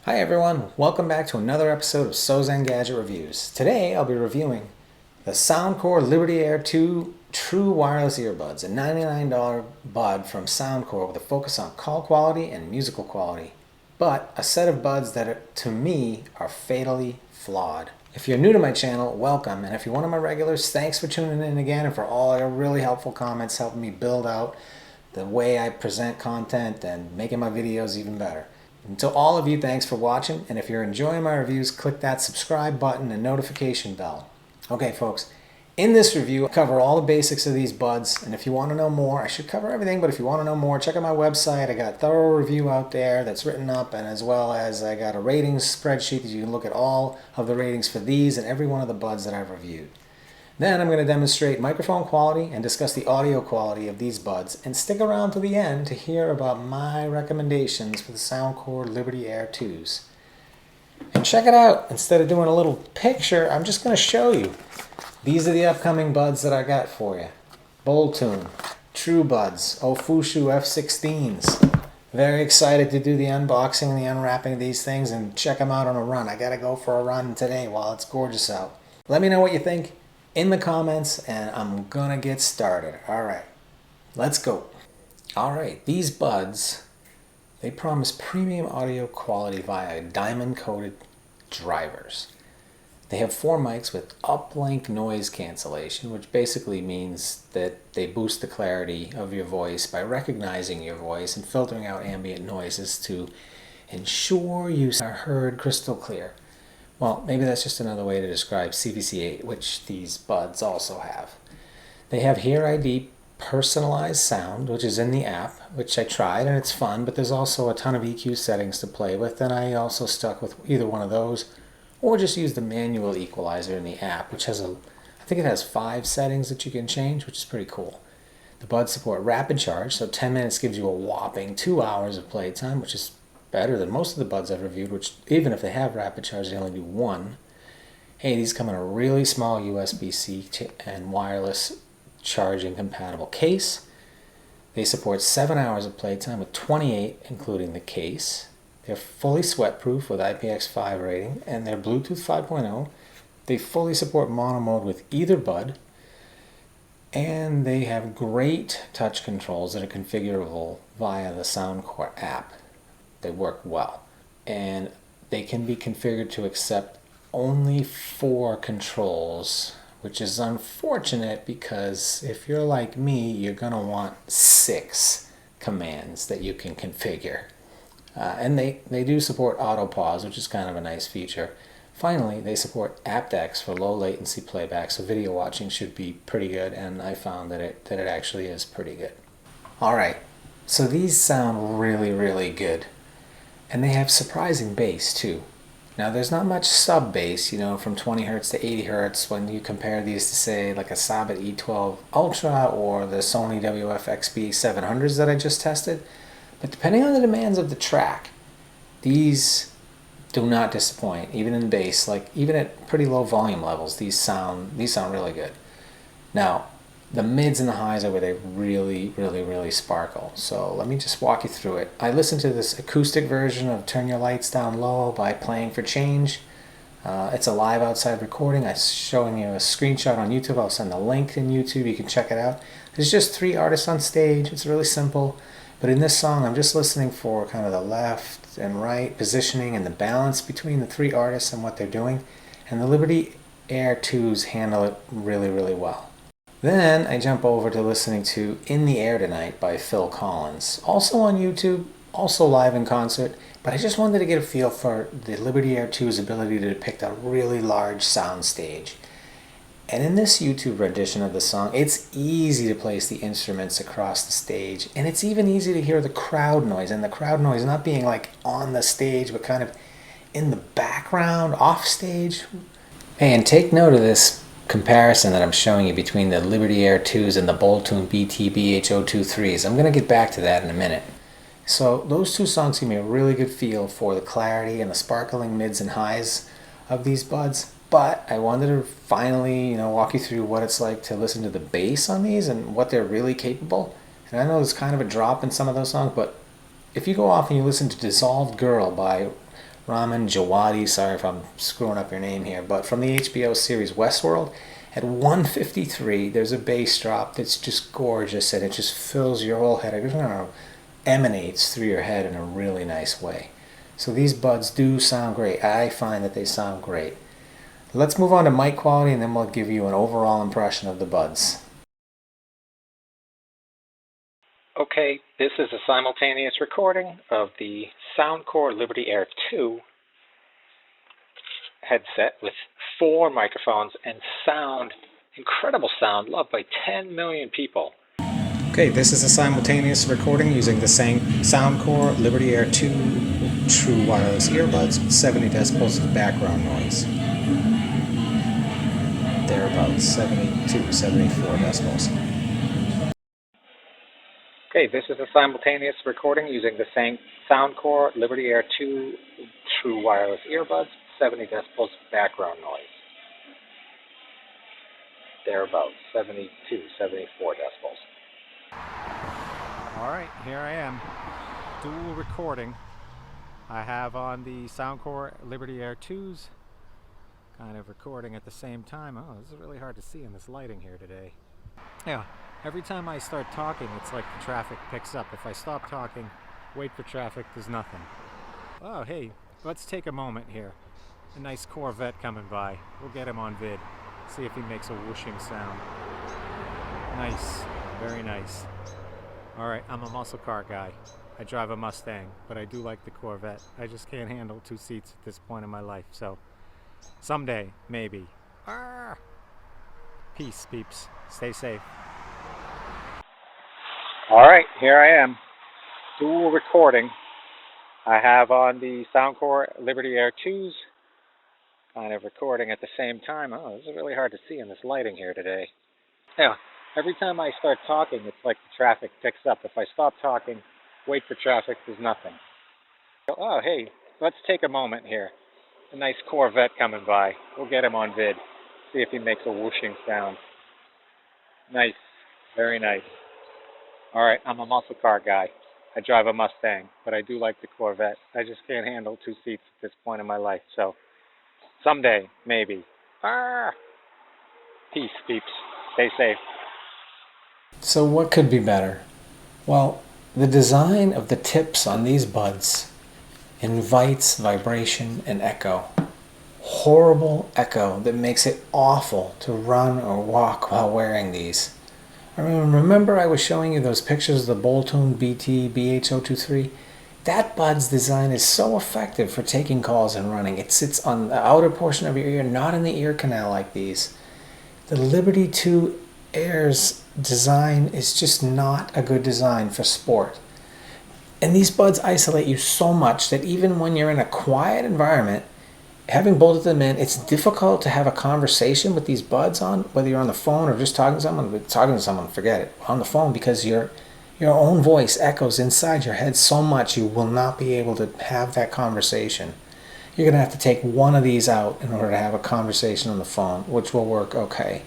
Hi everyone, welcome back to another episode of SoZen Gadget Reviews. Today I'll be reviewing the SoundCore Liberty Air 2 True Wireless Earbuds, a $99 bud from SoundCore with a focus on call quality and musical quality, but a set of buds that to me are fatally flawed. If you're new to my channel, welcome, and if you're one of my regulars, thanks for tuning in again and for all your really helpful comments helping me build out the way I present content and making my videos even better. And to all of you, thanks for watching, and if you're enjoying my reviews, click that subscribe button and notification bell. Okay folks, in this review I cover all the basics of these buds, and if you want to know more, I should cover everything, but if you want to know more, check out my website. I got a thorough review out there that's written up, and as well as I got a ratings spreadsheet that you can look at all of the ratings for these and every one of the buds that I've reviewed. Then I'm going to demonstrate microphone quality and discuss the audio quality of these buds, and stick around to the end to hear about my recommendations for the SoundCore Liberty Air 2s. And check it out, instead of doing a little picture, I'm just going to show you. These are the upcoming buds that I got for you. Boltune, True Buds, Ofushu F16s. Very excited to do the unboxing and the unwrapping of these things and check them out on a run. I got to go for a run today while it's gorgeous out. Let me know what you think in the comments, and I'm gonna get started. Alright, let's go. Alright, these buds, they promise premium audio quality via diamond coated drivers. They have 4 mics with uplink noise cancellation, which basically means that they boost the clarity of your voice by recognizing your voice and filtering out ambient noises to ensure you are heard crystal clear. Well, maybe that's just another way to describe CVC8, which these buds also have. They have Hear ID personalized sound, which is in the app, which I tried and it's fun, but there's also a ton of EQ settings to play with, and I also stuck with either one of those, or just use the manual equalizer in the app, which has I think it has 5 settings that you can change, which is pretty cool. The buds support rapid charge, so 10 minutes gives you a whopping 2 hours of playtime, which is better than most of the buds I've reviewed, which even if they have rapid charge, they only do 1. Hey, these come in a really small USB-C and wireless charging compatible case. They support 7 hours of playtime with 28 including the case. They're fully sweat-proof with IPX5 rating, and they're Bluetooth 5.0. They fully support mono mode with either bud, and they have great touch controls that are configurable via the SoundCore app. They work well, and they can be configured to accept only 4 controls, which is unfortunate because if you're like me, you're gonna want 6 commands that you can configure. And they do support auto pause, which is kind of a nice feature. Finally, they support aptX for low latency playback, so video watching should be pretty good, and I found that it actually is pretty good. Alright, so these sound really good. And they have surprising bass too. Now there's not much sub bass, you know, from 20 Hz to 80 Hz when you compare these to say like a Sabit E12 Ultra or the Sony WF-XB 700s that I just tested. But depending on the demands of the track, these do not disappoint, even in bass. Like even at pretty low volume levels, these sound really good. Now, the mids and the highs are where they really sparkle. So let me just walk you through it. I listened to this acoustic version of Turn Your Lights Down Low by Playing for Change. It's a live outside recording. I'm showing you a screenshot on YouTube. I'll send the link in YouTube. You can check it out. There's just 3 artists on stage. It's really simple. But in this song, I'm just listening for kind of the left and right positioning and the balance between the 3 artists and what they're doing. And the Liberty Air 2s handle it really well. Then I jump over to listening to In the Air Tonight by Phil Collins. Also on YouTube, also live in concert, but I just wanted to get a feel for the Liberty Air 2's ability to depict a really large sound stage. And in this YouTube rendition of the song, it's easy to place the instruments across the stage, and it's even easy to hear the crowd noise, and the crowd noise not being like on the stage, but kind of in the background, off stage. Hey, and take note of this comparison that I'm showing you between the Liberty Air 2s and the Boltune BT-BH023s. I'm going to get back to that in a minute. So those 2 songs give me a really good feel for the clarity and the sparkling mids and highs of these buds. But I wanted to finally, walk you through what it's like to listen to the bass on these and what they're really capable. And I know there's kind of a drop in some of those songs, but if you go off and you listen to Dissolved Girl by Ramin Djawadi, sorry if I'm screwing up your name here, but from the HBO series Westworld. At 153, there's a bass drop that's just gorgeous, and it just fills your whole head. It just emanates through your head in a really nice way. So these buds do sound great. I find that they sound great. Let's move on to mic quality, and then we'll give you an overall impression of the buds. Okay, this is a simultaneous recording of the SoundCore Liberty Air 2 headset with 4 microphones and sound, incredible sound, loved by 10 million people. Okay, this is a simultaneous recording using the same SoundCore Liberty Air 2 true wireless earbuds with 70 decibels of background noise. They're about 72, 74 decibels. Okay, this is a simultaneous recording using the same SoundCore Liberty Air 2 true wireless earbuds, 70 decibels of background noise. They're about 72, 74 decibels. Alright, here I am. Dual recording. I have on the SoundCore Liberty Air 2s, kind of recording at the same time. Oh, this is really hard to see in this lighting here today. Yeah. Every time I start talking, it's like the traffic picks up. If I stop talking, wait for traffic, there's nothing. Oh, hey, let's take a moment here. A nice Corvette coming by. We'll get him on vid. See if he makes a whooshing sound. Nice. Very nice. Alright, I'm a muscle car guy. I drive a Mustang, but I do like the Corvette. I just can't handle 2 seats at this point in my life, so someday, maybe. Arr! Peace, peeps. Stay safe. Alright, here I am. Dual recording. I have on the SoundCore Liberty Air 2s, kind of recording at the same time. Oh, this is really hard to see in this lighting here today. Yeah, every time I start talking, it's like the traffic picks up. If I stop talking, wait for traffic, there's nothing. Oh, hey, let's take a moment here. A nice Corvette coming by. We'll get him on vid. See if he makes a whooshing sound. Nice. Very nice. Alright, I'm a muscle car guy. I drive a Mustang, but I do like the Corvette. I just can't handle 2 seats at this point in my life, so someday, maybe. Arr! Peace, peeps. Stay safe. So what could be better? Well, the design of the tips on these buds invites vibration and echo. Horrible echo that makes it awful to run or walk while wearing these. I mean, remember I was showing you those pictures of the Boltone BT BH023? That bud's design is so effective for taking calls and running. It sits on the outer portion of your ear, not in the ear canal like these. The Liberty 2 Air's design is just not a good design for sport. And these buds isolate you so much that even when you're in a quiet environment, having bolted them in, it's difficult to have a conversation with these buds on, whether you're on the phone or just talking to someone, forget it, on the phone, because your own voice echoes inside your head so much you will not be able to have that conversation. You're going to have to take one of these out in order to have a conversation on the phone, which will work okay.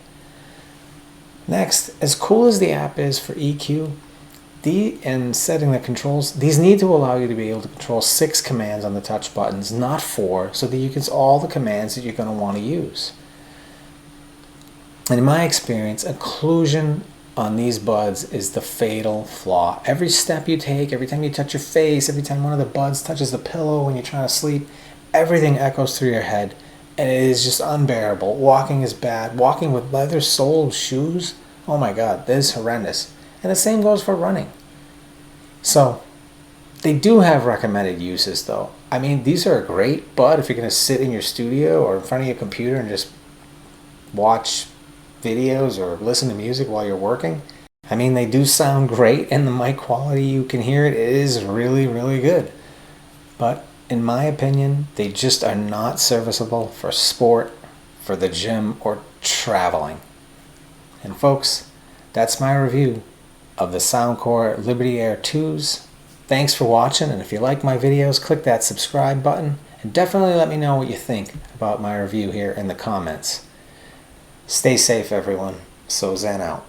Next, as cool as the app is for EQ, and setting the controls, these need to allow you to be able to control 6 commands on the touch buttons, not 4, so that you can all the commands that you're going to want to use. And in my experience, occlusion on these buds is the fatal flaw. Every step you take, every time you touch your face, every time one of the buds touches the pillow when you're trying to sleep, everything echoes through your head, and it is just unbearable. Walking is bad. Walking with leather-soled shoes, oh my god, this is horrendous. And the same goes for running. So, they do have recommended uses though. I mean, these are a great bud if you're going to sit in your studio or in front of your computer and just watch videos or listen to music while you're working. I mean, they do sound great, and the mic quality, you can hear it, is really, really good. But in my opinion, they just are not serviceable for sport, for the gym, or traveling. And folks, that's my review of the SoundCore Liberty Air 2s. Thanks for watching, and if you like my videos, click that subscribe button, and definitely let me know what you think about my review here in the comments. Stay safe, everyone. So Zen out.